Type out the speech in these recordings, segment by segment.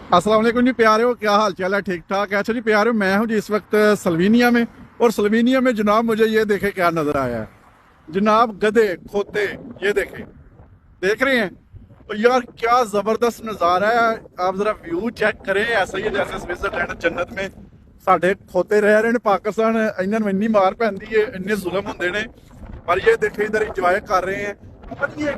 अस्सलाम वालेकुम जी प्यारे, क्या हाल चाल है? ठीक ठाक है। अच्छा जी प्यारे, मैं हूँ जी इस वक्त सल्वीनिया में। और सल्वीनिया में जनाब मुझे ये देखे क्या नजर आया है। जनाब गधे खोते, ये देखे, देख रहे हैं? और यार क्या जबरदस्त नज़ारा है। आप जरा व्यू चेक करें, ऐसा ही है जैसे स्विट्जरलैंड जन्नत में साढ़े खोते रह रहे हैं। पाकिस्तान इन्होंने इन्नी मार पैंदी है, इन्ने जुल्म होंगे ने, पर ये देखे इधर इंजॉय कर रहे हैं। पता नहीं ये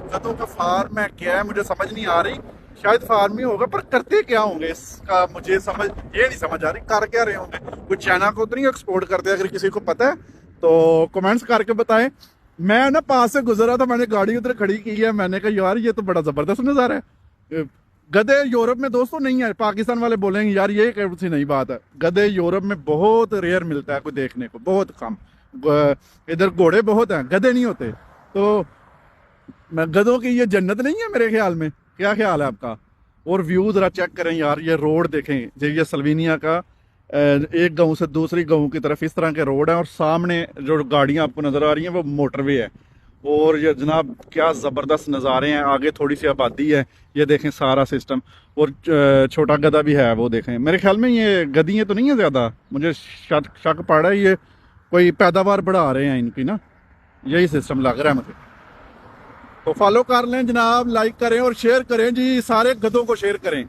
गधों का फार्म है क्या है, मुझे समझ नहीं आ रही। शायद फार्म ही होगा, पर करते क्या होंगे इसका मुझे समझ ये नहीं समझ आ रही। कर क्या रहे होंगे? कुछ चाइना को तो नहीं एक्सपोर्ट करते? अगर किसी को पता है तो कमेंट्स करके बताएं। मैं ना पास से गुजरा था, मैंने गाड़ी उधर खड़ी की है, मैंने कहा यार ये तो बड़ा जबरदस्त नज़ारा है। गधे यूरोप में दोस्तों नहीं है। पाकिस्तान वाले बोलेंगे यार ये कैसी नई बात है। गधे यूरोप में बहुत रेयर मिलता है कोई देखने को, बहुत कम। इधर घोड़े बहुत हैं, गधे नहीं होते। तो मैं गधों की ये जन्नत नहीं है मेरे ख्याल में। क्या ख्याल है आपका? और व्यू जरा चेक करें यार, ये रोड देखें। ये सल्वीनिया का एक गांव से दूसरी गांव की तरफ इस तरह के रोड हैं, और सामने जो गाड़ियां आपको नजर आ रही हैं वो मोटरवे है। और ये जनाब क्या ज़बरदस्त नज़ारे हैं। आगे थोड़ी सी आबादी है, ये देखें सारा सिस्टम। और छोटा गधा भी है, वो देखें। मेरे ख्याल में ये गधियाँ तो नहीं है ज़्यादा, मुझे शक शक पड़ रहा है ये कोई पैदावार बढ़ा रहे हैं इनकी ना, यही सिस्टम लग रहा है मुझे। तो फॉलो कर लें जनाब, लाइक करें और शेयर करें जी, सारे गधों को शेयर करें।